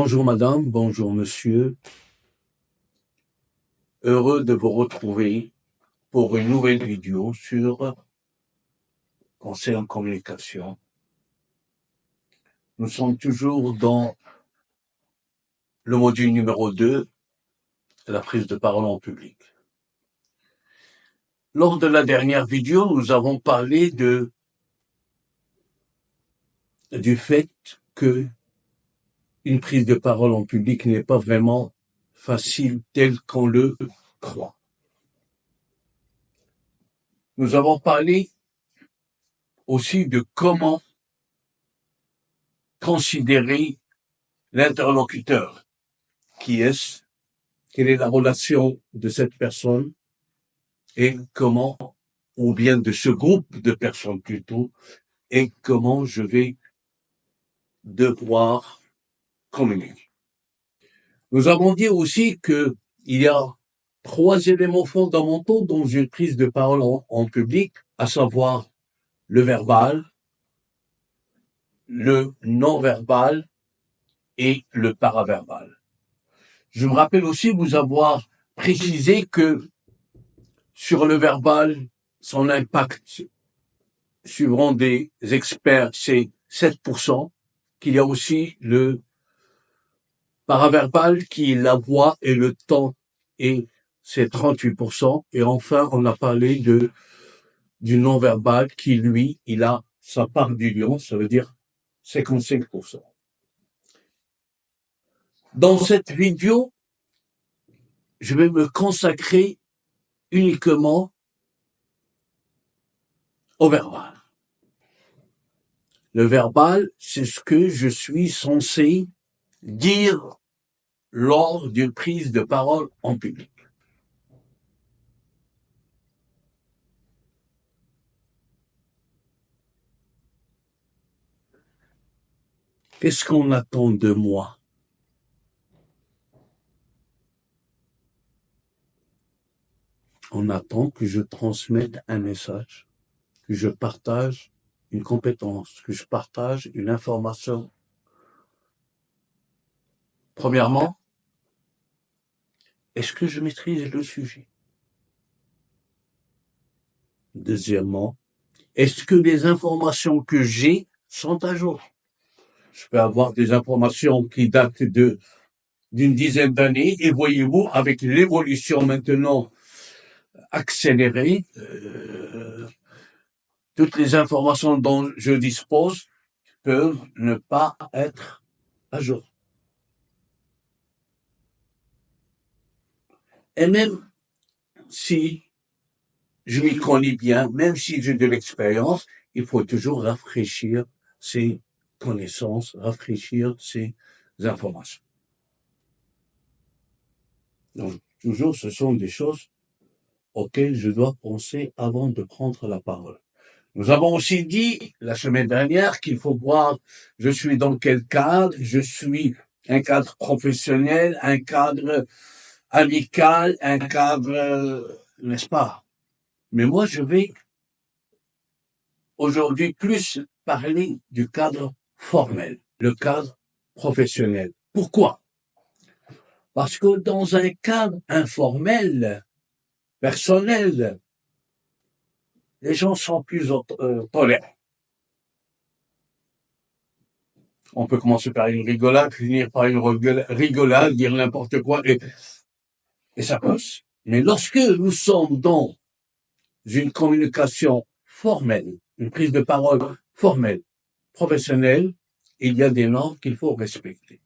Bonjour madame, bonjour monsieur. Heureux de vous retrouver pour une nouvelle vidéo sur conseil en communication. Nous sommes toujours dans le module numéro 2, la prise de parole en public. Lors de la dernière vidéo, nous avons parlé du fait que une prise de parole en public n'est pas vraiment facile telle qu'on le croit. Nous avons parlé aussi de comment considérer l'interlocuteur. Qui est-ce? Quelle est la relation de cette personne? Et comment, ou bien de ce groupe de personnes plutôt, et comment je vais devoir communiquer. Nous avons dit aussi que il y a 3 éléments fondamentaux dans une prise de parole en public, à savoir le verbal, le non-verbal et le paraverbal. Je me rappelle aussi vous avoir précisé que sur le verbal, son impact, suivant des experts, c'est 7%, qu'il y a aussi le paraverbal qui est la voix et le temps, et c'est 38%. Et enfin, on a parlé du non-verbal qui, lui, il a sa part du lion, ça veut dire 55%. Dans cette vidéo, je vais me consacrer uniquement au verbal. Le verbal, c'est ce que je suis censé dire lors d'une prise de parole en public. Qu'est-ce qu'on attend de moi? On attend que je transmette un message, que je partage une compétence, que je partage une information. Premièrement, est-ce que je maîtrise le sujet? Deuxièmement, est-ce que les informations que j'ai sont à jour? Je peux avoir des informations qui datent d'une dizaine d'années, et voyez-vous, avec l'évolution maintenant accélérée, toutes les informations dont je dispose peuvent ne pas être à jour. Et même si je m'y connais bien, même si j'ai de l'expérience, il faut toujours rafraîchir ses connaissances, rafraîchir ses informations. Donc, toujours, ce sont des choses auxquelles je dois penser avant de prendre la parole. Nous avons aussi dit la semaine dernière qu'il faut voir, je suis dans quel cadre, je suis un cadre professionnel, un cadre amical, un cadre, n'est-ce pas? Mais moi, je vais aujourd'hui plus parler du cadre formel, le cadre professionnel. Pourquoi? Parce que dans un cadre informel, personnel, les gens sont plus tolérants. On peut commencer par une rigolade, finir par une rigolade, dire n'importe quoi, et ça passe. Mais lorsque nous sommes dans une communication formelle, une prise de parole formelle, professionnelle, il y a des normes qu'il faut respecter.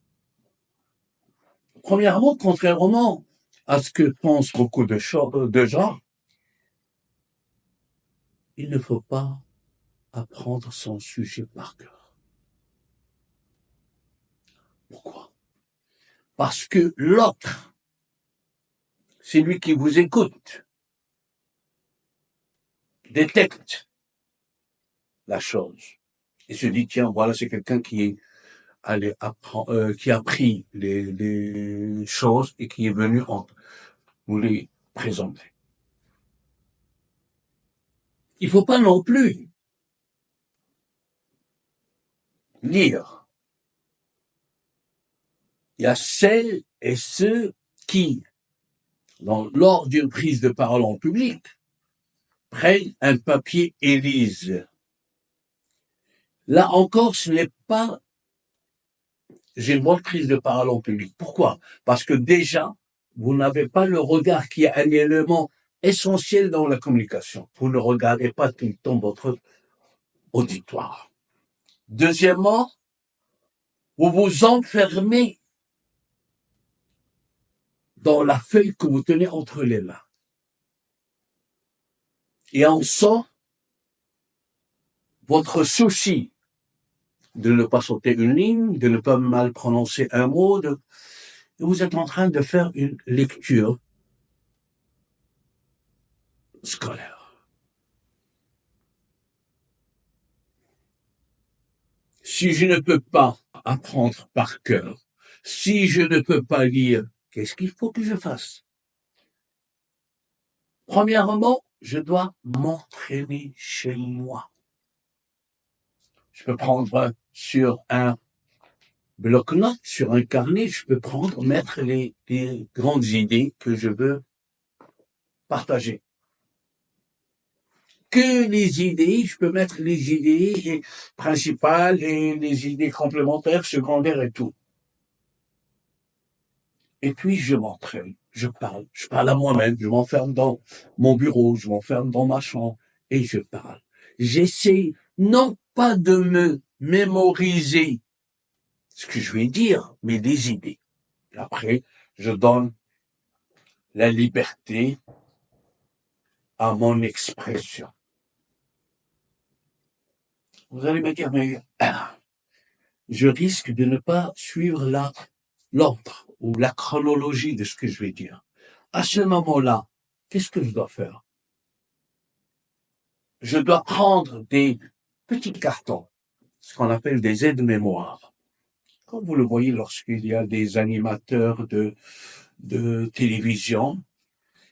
Premièrement, contrairement à ce que pensent beaucoup de gens, il ne faut pas apprendre son sujet par cœur. Pourquoi? Parce que l'autre, c'est lui qui vous écoute, détecte la chose et se dit, tiens, voilà, c'est quelqu'un qui est allé apprendre, qui a pris les choses et qui est venu vous les présenter. Il faut pas non plus lire il y a celles et ceux qui, lors d'une prise de parole en public, prennent un papier et lisent. Là encore, ce n'est pas j'ai une bonne prise de parole en public. Pourquoi? Parce que déjà, vous n'avez pas le regard qui est un élément essentiel dans la communication. Vous ne regardez pas tout le temps votre auditoire. Deuxièmement, vous vous enfermez dans la feuille que vous tenez entre les mains. Et on sent votre souci de ne pas sauter une ligne, de ne pas mal prononcer un mot. Vous êtes en train de faire une lecture scolaire. Si je ne peux pas apprendre par cœur, si je ne peux pas lire, qu'est-ce qu'il faut que je fasse? Premièrement, je dois m'entraîner chez moi. Je peux prendre sur un bloc-notes, sur un carnet, je peux mettre les grandes idées que je veux partager. Que les idées, je peux mettre les idées principales et les idées complémentaires, secondaires et tout. Et puis, je m'entraîne, je parle à moi-même, je m'enferme dans mon bureau, je m'enferme dans ma chambre et je parle. J'essaie non pas de me mémoriser ce que je vais dire, mais des idées. Et après, je donne la liberté à mon expression. Vous allez me dire, mais je risque de ne pas suivre l'ordre ou la chronologie de ce que je vais dire. À ce moment-là, qu'est-ce que je dois faire? Je dois prendre des petits cartons, ce qu'on appelle des aides-mémoires. Comme vous le voyez lorsqu'il y a des animateurs de télévision,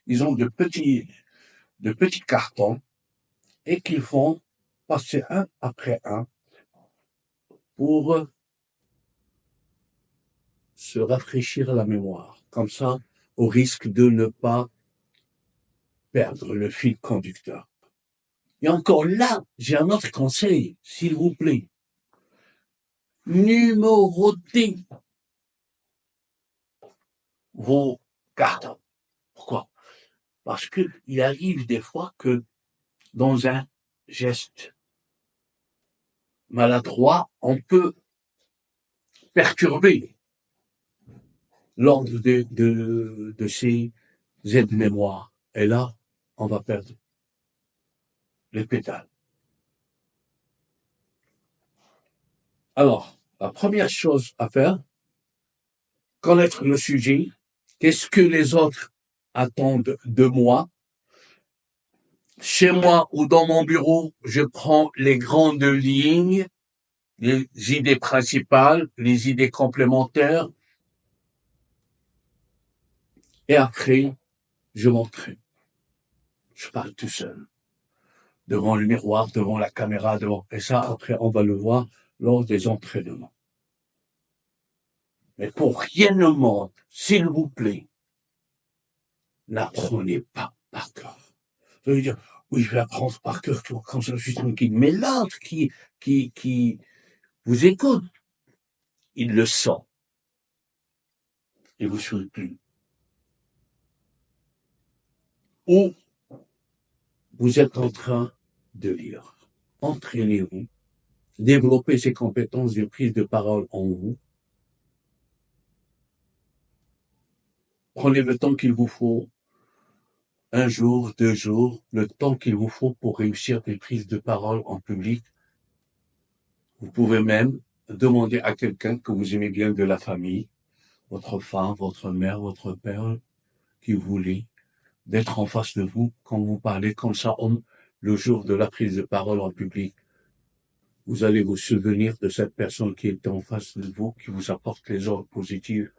ils ont de petits cartons et qu'ils font passer un après un pour se rafraîchir la mémoire. Comme ça, au risque de ne pas perdre le fil conducteur. Et encore là, j'ai un autre conseil, s'il vous plaît. Numérotez vos cartons. Pourquoi? Parce que il arrive des fois que dans un geste maladroit, on peut perturber l'ordre de ces aides-mémoires. Et là, on va perdre les pétales. Alors, la première chose à faire, connaître le sujet, qu'est-ce que les autres attendent de moi. Chez moi ou dans mon bureau, je prends les grandes lignes, les idées principales, les idées complémentaires, et après, je m'entraîne. Je parle tout seul, devant le miroir, devant la caméra, et ça, après, on va le voir lors des entraînements. Mais pour rien au monde, s'il vous plaît, n'apprenez pas par cœur. Vous allez dire, oui, je vais apprendre par cœur comme ça, je suis tranquille. Mais l'autre qui vous écoute, il le sent. Et vous ne suivez plus. Ou vous êtes en train de lire. Entraînez-vous. Développez ces compétences de prise de parole en vous. Prenez le temps qu'il vous faut. 1 jour, 2 jours, le temps qu'il vous faut pour réussir des prises de parole en public. Vous pouvez même demander à quelqu'un que vous aimez bien de la famille, votre femme, votre mère, votre père, qui voulait d'être en face de vous quand vous parlez comme ça le jour de la prise de parole en public. Vous allez vous souvenir de cette personne qui est en face de vous, qui vous apporte les ordres positifs.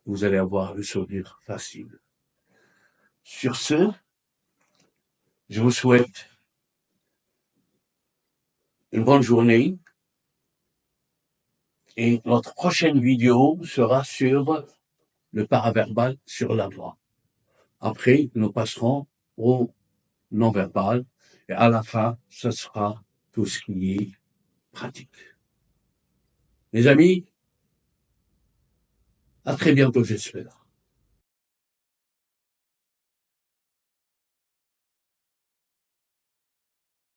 Vous allez avoir le sourire facile. Sur ce, je vous souhaite une bonne journée Et notre prochaine vidéo sera sur le paraverbal, sur la voix. Après, nous passerons au non-verbal. Et à la fin, ce sera tout ce qui est pratique. Mes amis, à très bientôt, j'espère.